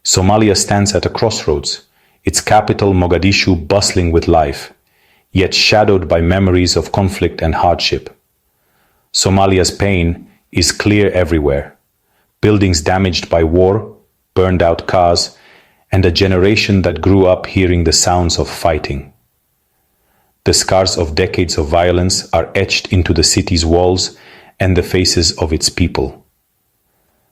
Somalia stands at a crossroads, its capital Mogadishu bustling with life, yet shadowed by memories of conflict and hardship. Somalia's pain is clear everywhere. Buildings damaged by war, burned out cars, and a generation that grew up hearing the sounds of fighting. The scars of decades of violence are etched into the city's walls and the faces of its people.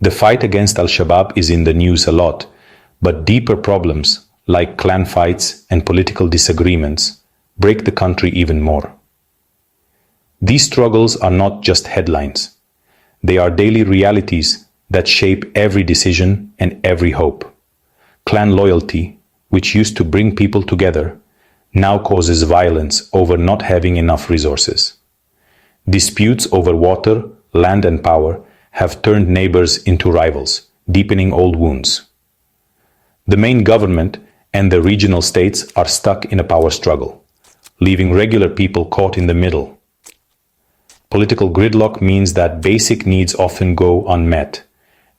The fight against Al-Shabaab is in the news a lot, but deeper problems, like clan fights and political disagreements, break the country even more. These struggles are not just headlines. They are daily realities that shape every decision and every hope. Clan loyalty, which used to bring people together, now causes violence over not having enough resources. Disputes over water, land, and power have turned neighbors into rivals, deepening old wounds. The main government and the regional states are stuck in a power struggle, leaving regular people caught in the middle. Political gridlock means that basic needs often go unmet,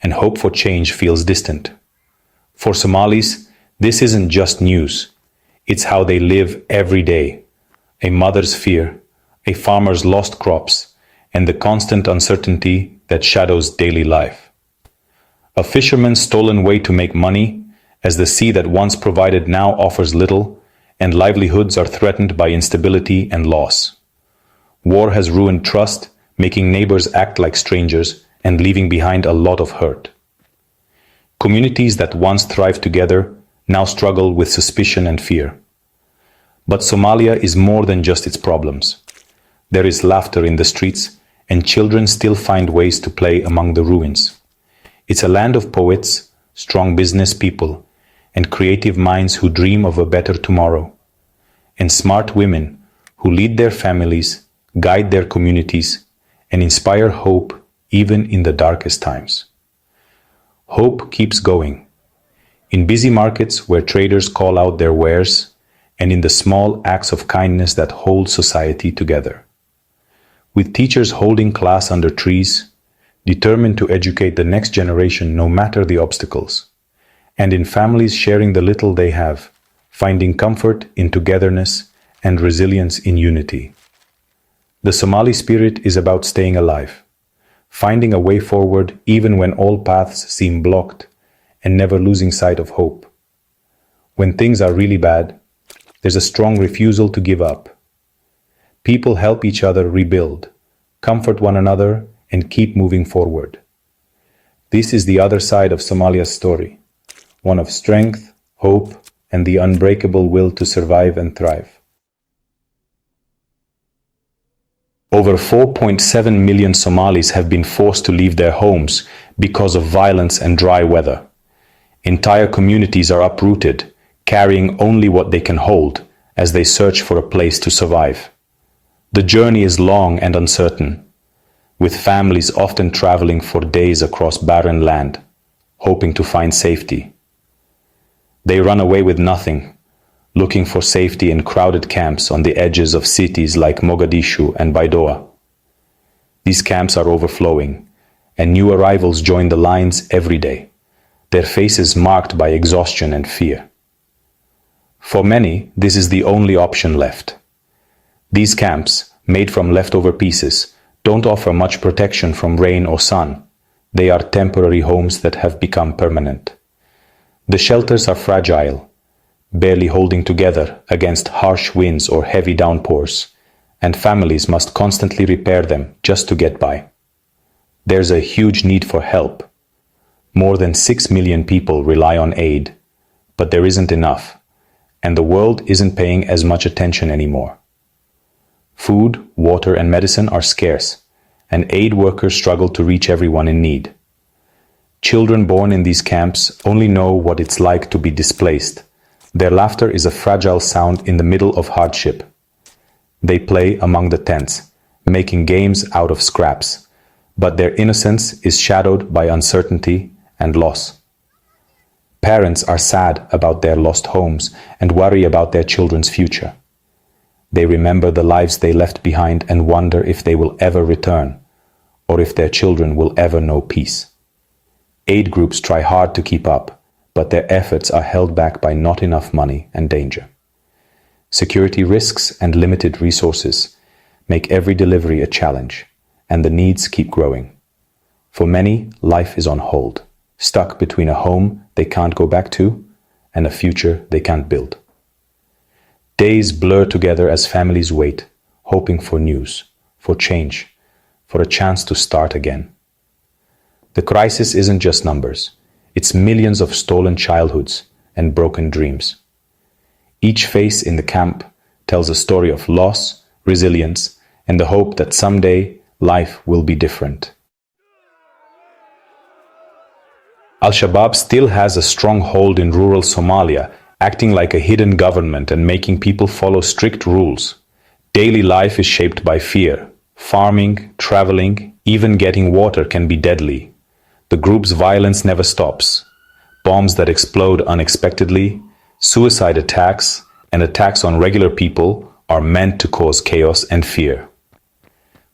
and hope for change feels distant. For Somalis, this isn't just news. It's how they live every day. A mother's fear, a farmer's lost crops, and the constant uncertainty that shadows daily life. A fisherman's stolen way to make money, as the sea that once provided now offers little, and livelihoods are threatened by instability and loss. War has ruined trust, making neighbors act like strangers and leaving behind a lot of hurt. Communities that once thrived together now struggle with suspicion and fear. But Somalia is more than just its problems. There is laughter in the streets, and children still find ways to play among the ruins. It's a land of poets, strong business people, and creative minds who dream of a better tomorrow, and smart women who lead their families, guide their communities, and inspire hope even in the darkest times. Hope keeps going. In busy markets where traders call out their wares, and in the small acts of kindness that hold society together. With teachers holding class under trees, determined to educate the next generation no matter the obstacles, and in families sharing the little they have, finding comfort in togetherness and resilience in unity. The Somali spirit is about staying alive, finding a way forward even when all paths seem blocked, and never losing sight of hope. When things are really bad, there's a strong refusal to give up. People help each other rebuild, comfort one another, and keep moving forward. This is the other side of Somalia's story, one of strength, hope, and the unbreakable will to survive and thrive. Over 4.7 million Somalis have been forced to leave their homes because of violence and dry weather. Entire communities are uprooted, carrying only what they can hold as they search for a place to survive. The journey is long and uncertain, with families often traveling for days across barren land, hoping to find safety. They run away with nothing, looking for safety in crowded camps on the edges of cities like Mogadishu and Baidoa. These camps are overflowing, and new arrivals join the lines every day, their faces marked by exhaustion and fear. For many, this is the only option left. These camps, made from leftover pieces, don't offer much protection from rain or sun. They are temporary homes that have become permanent. The shelters are fragile, barely holding together against harsh winds or heavy downpours, and families must constantly repair them just to get by. There's a huge need for help. More than 6 million people rely on aid, but there isn't enough, and the world isn't paying as much attention anymore. Food, water, and medicine are scarce, and aid workers struggle to reach everyone in need. Children born in these camps only know what it's like to be displaced. Their laughter is a fragile sound in the middle of hardship. They play among the tents, making games out of scraps, but their innocence is shadowed by uncertainty and loss. Parents are sad about their lost homes and worry about their children's future. They remember the lives they left behind and wonder if they will ever return, or if their children will ever know peace. Aid groups try hard to keep up, but their efforts are held back by not enough money and danger. Security risks and limited resources make every delivery a challenge, and the needs keep growing. For many, life is on hold, stuck between a home they can't go back to and a future they can't build. Days blur together as families wait, hoping for news, for change, for a chance to start again. The crisis isn't just numbers, it's millions of stolen childhoods and broken dreams. Each face in the camp tells a story of loss, resilience, and the hope that someday life will be different. Al-Shabaab still has a strong hold in rural Somalia, acting like a hidden government and making people follow strict rules. Daily life is shaped by fear. Farming, traveling, even getting water can be deadly. The group's violence never stops. Bombs that explode unexpectedly, suicide attacks, and attacks on regular people are meant to cause chaos and fear.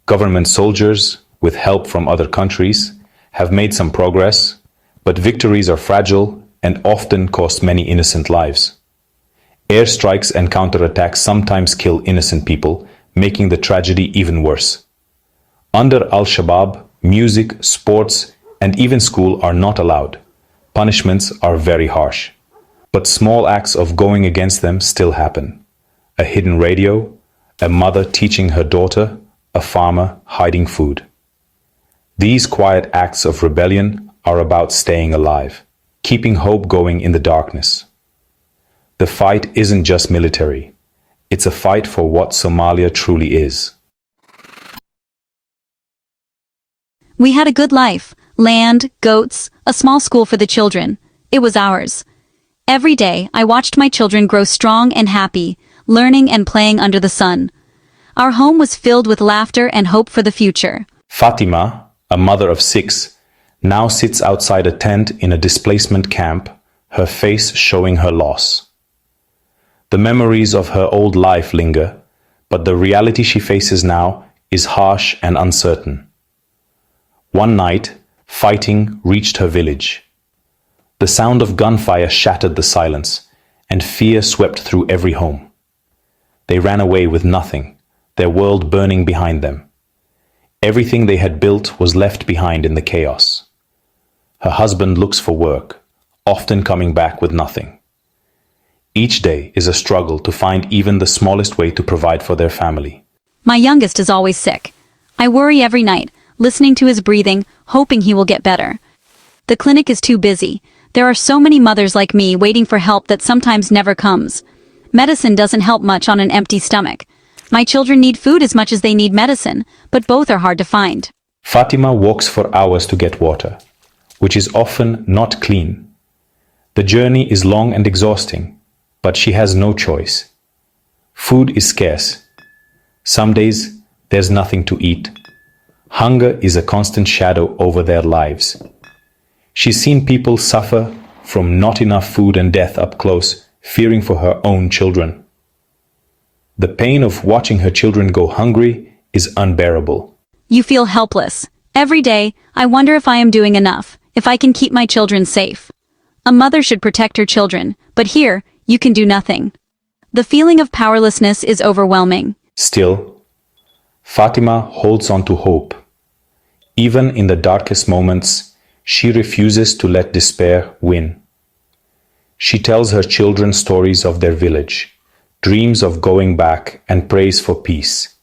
Government soldiers, with help from other countries, have made some progress, but victories are fragile and often cost many innocent lives. Airstrikes and counterattacks sometimes kill innocent people, making the tragedy even worse. Under Al-Shabaab, music, sports, and even school are not allowed. Punishments are very harsh. But small acts of going against them still happen. A hidden radio, a mother teaching her daughter, a farmer hiding food. These quiet acts of rebellion are about staying alive, keeping hope going in the darkness. The fight isn't just military. It's a fight for what Somalia truly is. We had a good life. Land, goats, a small school for the children. It was ours. Every day, I watched my children grow strong and happy, learning and playing under the sun. Our home was filled with laughter and hope for the future. Fatima, a mother of 6, now sits outside a tent in a displacement camp, her face showing her loss. The memories of her old life linger, but the reality she faces now is harsh and uncertain. One night, fighting reached her village. The sound of gunfire shattered the silence, and fear swept through every home. They ran away with nothing, their world burning behind them. Everything they had built was left behind in the chaos. Her husband looks for work, often coming back with nothing. Each day is a struggle to find even the smallest way to provide for their family. My youngest is always sick. I worry every night, listening to his breathing, hoping he will get better. The clinic is too busy. There are so many mothers like me waiting for help that sometimes never comes. Medicine doesn't help much on an empty stomach. My children need food as much as they need medicine, but both are hard to find. Fatima walks for hours to get water, which is often not clean. The journey is long and exhausting, but she has no choice. Food is scarce. Some days, there's nothing to eat. Hunger is a constant shadow over their lives. She's seen people suffer from not enough food and death up close, fearing for her own children. The pain of watching her children go hungry is unbearable. You feel helpless. Every day, I wonder if I am doing enough, if I can keep my children safe. A mother should protect her children, but here, you can do nothing. The feeling of powerlessness is overwhelming. Still, Fatima holds on to hope. Even in the darkest moments, she refuses to let despair win. She tells her children stories of their village, dreams of going back, and prays for peace.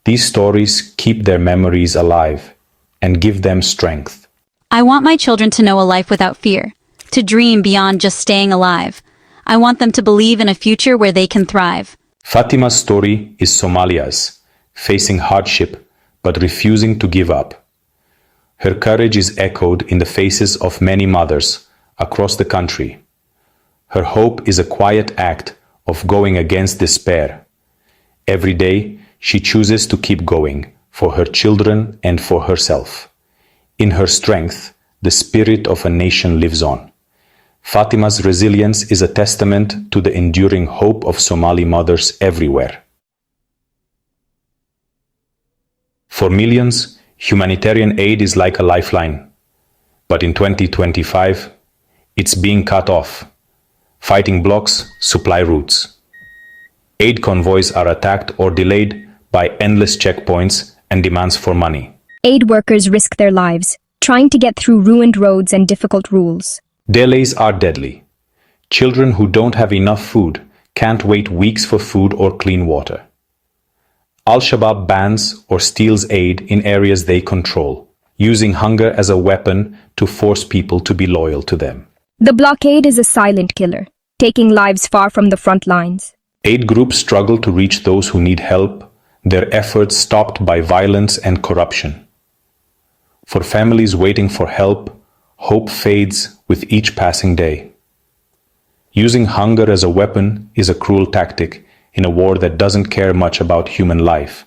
These stories keep their memories alive and give them strength. I want my children to know a life without fear, to dream beyond just staying alive. I want them to believe in a future where they can thrive. Fatima's story is Somalia's, facing hardship but refusing to give up. Her courage is echoed in the faces of many mothers across the country. Her hope is a quiet act of going against despair. Every day, she chooses to keep going for her children and for herself. In her strength, the spirit of a nation lives on. Fatima's resilience is a testament to the enduring hope of Somali mothers everywhere. For millions, humanitarian aid is like a lifeline. But in 2025, It's being cut off. Fighting blocks supply routes. Aid convoys are attacked or delayed by endless checkpoints and demands for money. Aid workers risk their lives, trying to get through ruined roads and difficult rules. Delays are deadly. Children who don't have enough food can't wait weeks for food or clean water. Al-Shabaab bans or steals aid in areas they control, using hunger as a weapon to force people to be loyal to them. The blockade is a silent killer, taking lives far from the front lines. Aid groups struggle to reach those who need help, their efforts stopped by violence and corruption. For families waiting for help, hope fades with each passing day. Using hunger as a weapon is a cruel tactic in a war that doesn't care much about human life.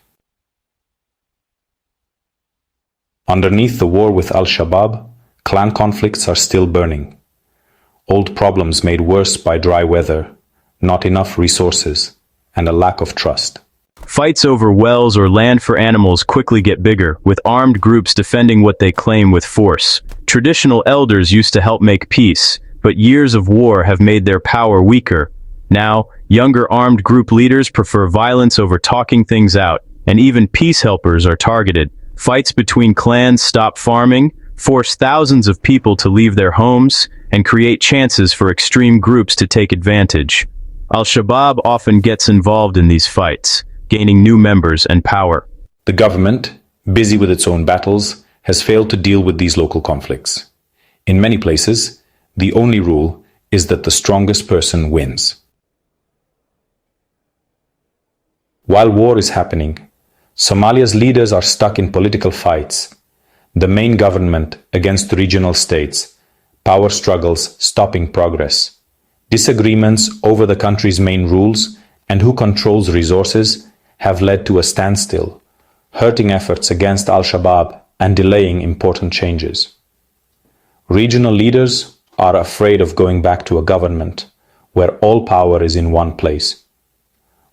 Underneath the war with Al-Shabaab, clan conflicts are still burning. Old problems made worse by dry weather, not enough resources, and a lack of trust. Fights over wells or land for animals quickly get bigger, with armed groups defending what they claim with force. Traditional elders used to help make peace, but years of war have made their power weaker. Now, younger armed group leaders prefer violence over talking things out, and even peace helpers are targeted. Fights between clans stop farming, force thousands of people to leave their homes, and create chances for extreme groups to take advantage. Al-Shabaab often gets involved in these fights, gaining new members and power. The government, busy with its own battles, has failed to deal with these local conflicts. In many places, the only rule is that the strongest person wins. While war is happening, Somalia's leaders are stuck in political fights. The main government against regional states, power struggles stopping progress, disagreements over the country's main rules and who controls resources have led to a standstill, hurting efforts against Al-Shabaab and delaying important changes. Regional leaders are afraid of going back to a government where all power is in one place,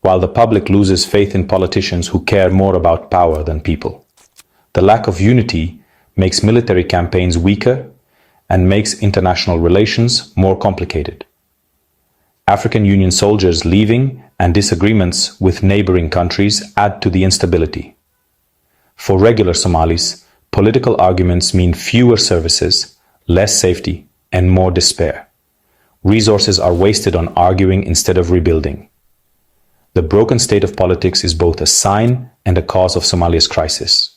while the public loses faith in politicians who care more about power than people. The lack of unity makes military campaigns weaker and makes international relations more complicated. African Union soldiers leaving and disagreements with neighboring countries add to the instability. For regular Somalis, political arguments mean fewer services, less safety, and more despair. Resources are wasted on arguing instead of rebuilding. The broken state of politics is both a sign and a cause of Somalia's crisis.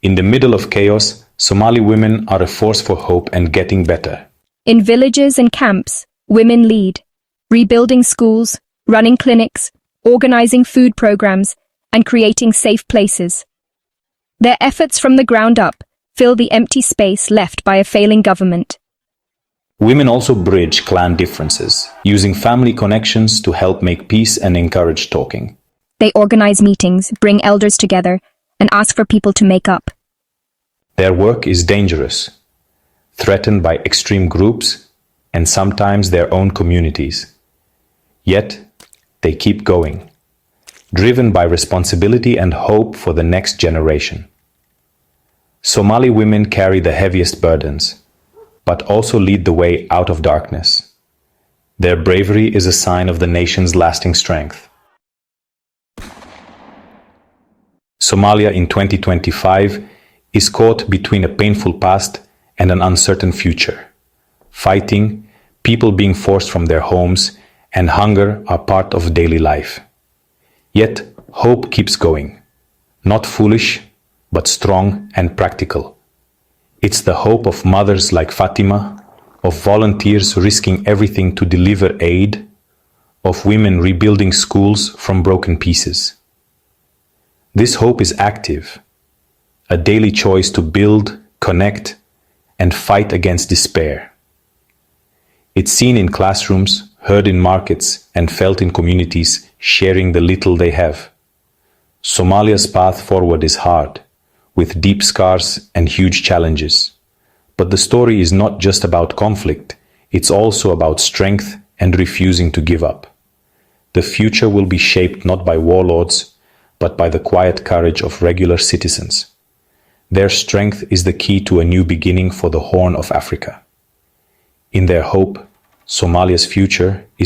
In the middle of chaos, Somali women are a force for hope and getting better. In villages and camps, women lead, rebuilding schools, running clinics, organizing food programs, and creating safe places. Their efforts from the ground up fill the empty space left by a failing government. Women also bridge clan differences, using family connections to help make peace and encourage talking. They organize meetings, bring elders together, and ask for people to make up. Their work is dangerous, threatened by extreme groups and sometimes their own communities. Yet, they keep going, driven by responsibility and hope for the next generation. Somali women carry the heaviest burdens, but also lead the way out of darkness. Their bravery is a sign of the nation's lasting strength. Somalia in 2025 is caught between a painful past and an uncertain future. Fighting, people being forced from their homes, and hunger are part of daily life. Yet, hope keeps going. Not foolish, but strong and practical. It's the hope of mothers like Fatima, of volunteers risking everything to deliver aid, of women rebuilding schools from broken pieces. This hope is active, a daily choice to build, connect, and fight against despair. It's seen in classrooms, heard in markets, and felt in communities sharing the little they have. Somalia's path forward is hard, with deep scars and huge challenges. But the story is not just about conflict, it's also about strength and refusing to give up. The future will be shaped not by warlords, but by the quiet courage of regular citizens. Their strength is the key to a new beginning for the Horn of Africa. In their hope, Somalia's future is